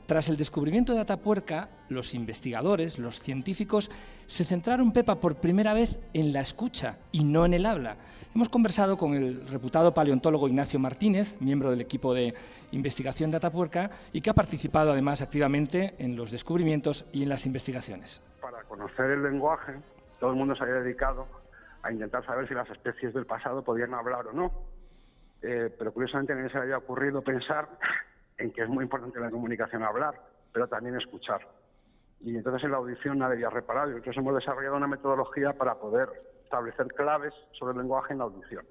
Tras el descubrimiento de Atapuerca, los investigadores, los científicos, se centraron, Pepa, por primera vez en la escucha y no en el habla. Hemos conversado con el reputado paleontólogo Ignacio Martínez, miembro del equipo de investigación de Atapuerca y que ha participado además activamente en los descubrimientos y en las investigaciones. Para conocer el lenguaje, todo el mundo se había dedicado a intentar saber si las especies del pasado podían hablar o no. Pero curiosamente a nadie se le había ocurrido pensar en que es muy importante en la comunicación hablar, pero también escuchar. Y entonces en la audición nadie había reparado. Y entonces hemos desarrollado una metodología para poder establecer claves sobre el lenguaje en la audición.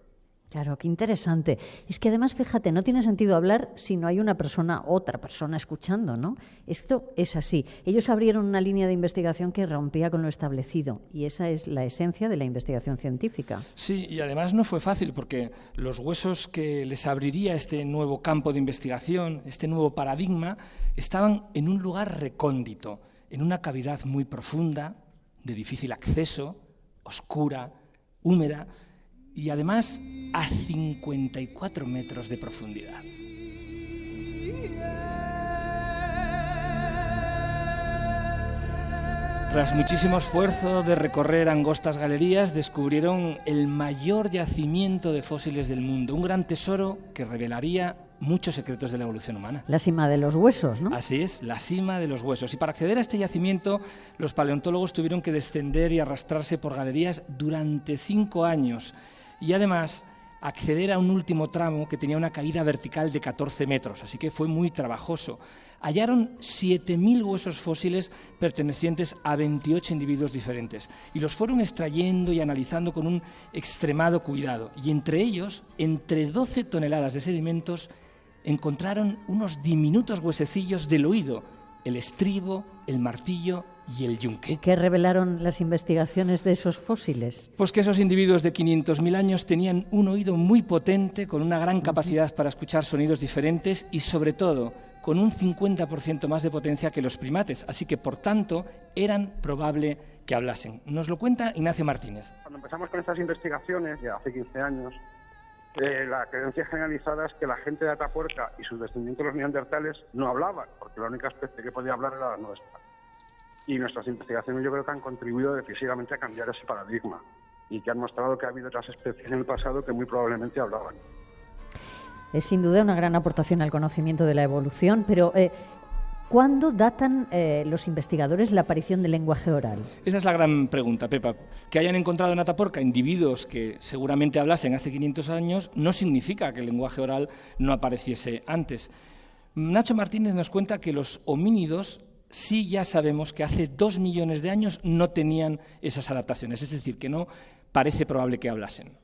Claro, qué interesante. Es que además, fíjate, no tiene sentido hablar si no hay otra persona escuchando, ¿no? Esto es así. Ellos abrieron una línea de investigación que rompía con lo establecido y esa es la esencia de la investigación científica. Sí, y además no fue fácil porque los huesos que les abriría este nuevo campo de investigación, este nuevo paradigma, estaban en un lugar recóndito, en una cavidad muy profunda, de difícil acceso, oscura, húmeda, y además a 54 metros de profundidad. Tras muchísimo esfuerzo de recorrer angostas galerías, descubrieron el mayor yacimiento de fósiles del mundo, un gran tesoro que revelaría muchos secretos de la evolución humana. La cima de los huesos, ¿no? Así es, la cima de los huesos. Y para acceder a este yacimiento, los paleontólogos tuvieron que descender y arrastrarse por galerías durante 5 años. Y además acceder a un último tramo que tenía una caída vertical de 14 metros, así que fue muy trabajoso. Hallaron 7.000 huesos fósiles pertenecientes a 28 individuos diferentes y los fueron extrayendo y analizando con un extremado cuidado. Y entre ellos, entre 12 toneladas de sedimentos, encontraron unos diminutos huesecillos del oído, el estribo, el martillo y el yunque. ¿Y qué revelaron las investigaciones de esos fósiles? Pues que esos individuos de 500.000 años tenían un oído muy potente, con una gran capacidad para escuchar sonidos diferentes y, sobre todo, con un 50% más de potencia que los primates. Así que, por tanto, eran probable que hablasen. Nos lo cuenta Ignacio Martínez. Cuando empezamos con estas investigaciones, ya hace 15 años, la creencia generalizada es que la gente de Atapuerca y sus descendientes, los neandertales, no hablaban, porque la única especie que podía hablar era la nuestra. Y nuestras investigaciones yo creo que han contribuido decisivamente a cambiar ese paradigma y que han mostrado que ha habido otras especies en el pasado que muy probablemente hablaban. Es sin duda una gran aportación al conocimiento de la evolución, pero ¿cuándo datan los investigadores la aparición del lenguaje oral? Esa es la gran pregunta, Pepa. Que hayan encontrado en Atapuerca individuos que seguramente hablasen hace 500 años no significa que el lenguaje oral no apareciese antes. Nacho Martínez nos cuenta que los homínidos sí ya sabemos que hace 2 millones de años no tenían esas adaptaciones, es decir, que no parece probable que hablasen.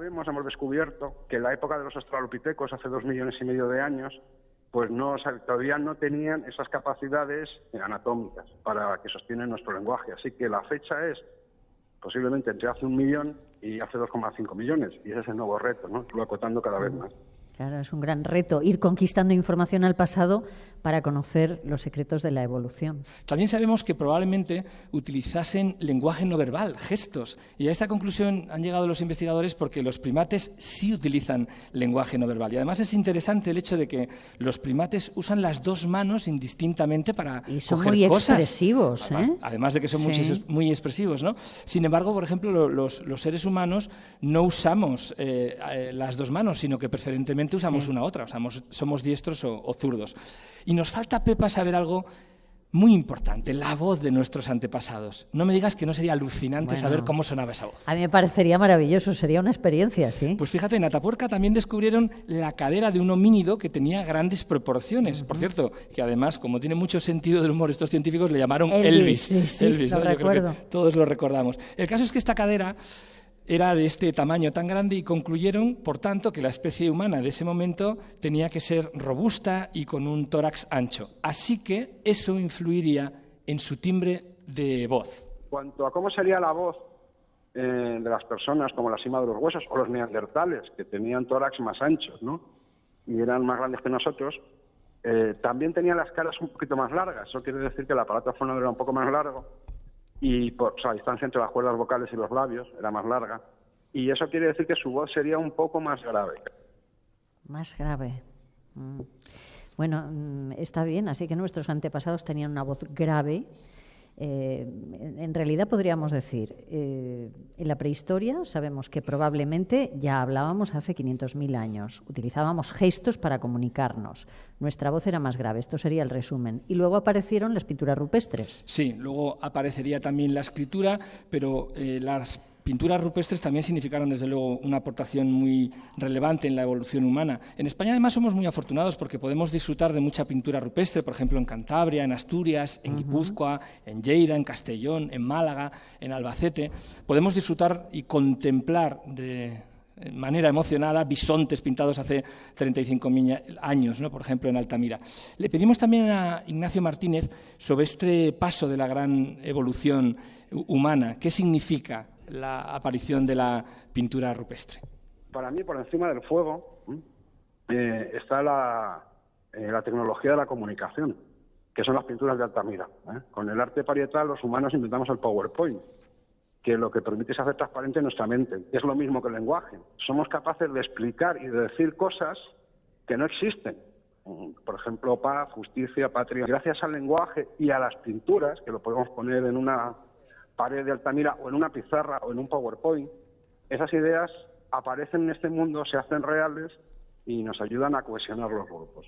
Hemos descubierto que en la época de los australopitecos, hace 2,5 millones de años, pues todavía no tenían esas capacidades anatómicas para que sostienen nuestro lenguaje. Así que la fecha es posiblemente entre hace 1 millón y hace 2,5 millones. Y ese es el nuevo reto, ¿no? Lo acotando cada vez más. Claro, es un gran reto ir conquistando información al pasado para conocer los secretos de la evolución. También sabemos que probablemente utilizasen lenguaje no verbal, gestos. Y a esta conclusión han llegado los investigadores porque los primates sí utilizan lenguaje no verbal. Y además es interesante el hecho de que los primates usan las 2 manos indistintamente para y son coger muy cosas. Expresivos, además de que son sí. muy expresivos, ¿no? Sin embargo, por ejemplo, los seres humanos no usamos las 2 manos, sino que preferentemente usamos una u otra, somos diestros o zurdos. Y nos falta, Pepa, saber algo muy importante, la voz de nuestros antepasados. No me digas que no sería alucinante saber cómo sonaba esa voz. A mí me parecería maravilloso, sería una experiencia, ¿sí? Pues fíjate, en Atapuerca también descubrieron la cadera de un homínido que tenía grandes proporciones. Por cierto, que además, como tiene mucho sentido del humor estos científicos, le llamaron Elvis. Sí, Elvis, lo ¿no? recuerdo. Yo creo que todos lo recordamos. El caso es que esta cadera era de este tamaño tan grande y concluyeron, por tanto, que la especie humana de ese momento tenía que ser robusta y con un tórax ancho. Así que eso influiría en su timbre de voz. Cuanto a cómo sería la voz de las personas, como la cima de los huesos, o los neandertales, que tenían tórax más anchos, ¿no? Y eran más grandes que nosotros, también tenían las caras un poquito más largas. Eso quiere decir que el aparato fonador era un poco más largo y la distancia entre las cuerdas vocales y los labios era más larga, y eso quiere decir que su voz sería un poco más grave. Más grave. Bueno, está bien, así que nuestros antepasados tenían una voz grave. En realidad podríamos decir, en la prehistoria sabemos que probablemente ya hablábamos hace 500.000 años, utilizábamos gestos para comunicarnos, nuestra voz era más grave, esto sería el resumen. Y luego aparecieron las pinturas rupestres. Sí, luego aparecería también la escritura, pero las pinturas rupestres también significaron, desde luego, una aportación muy relevante en la evolución humana. En España, además, somos muy afortunados porque podemos disfrutar de mucha pintura rupestre, por ejemplo, en Cantabria, en Asturias, en Guipúzcoa, en Lleida, en Castellón, en Málaga, en Albacete. Podemos disfrutar y contemplar de manera emocionada bisontes pintados hace 35 años, ¿no? Por ejemplo, en Altamira. Le pedimos también a Ignacio Martínez sobre este paso de la gran evolución humana. ¿Qué significa la aparición de la pintura rupestre? Para mí, por encima del fuego, está la tecnología de la comunicación, que son las pinturas de Altamira. Con el arte parietal, los humanos inventamos el PowerPoint, que lo que permite es hacer transparente nuestra mente. Es lo mismo que el lenguaje. Somos capaces de explicar y de decir cosas que no existen. Por ejemplo, paz, justicia, patria. Gracias al lenguaje y a las pinturas, que lo podemos poner en una pared de Altamira o en una pizarra o en un PowerPoint, esas ideas aparecen en este mundo, se hacen reales y nos ayudan a cohesionar los grupos.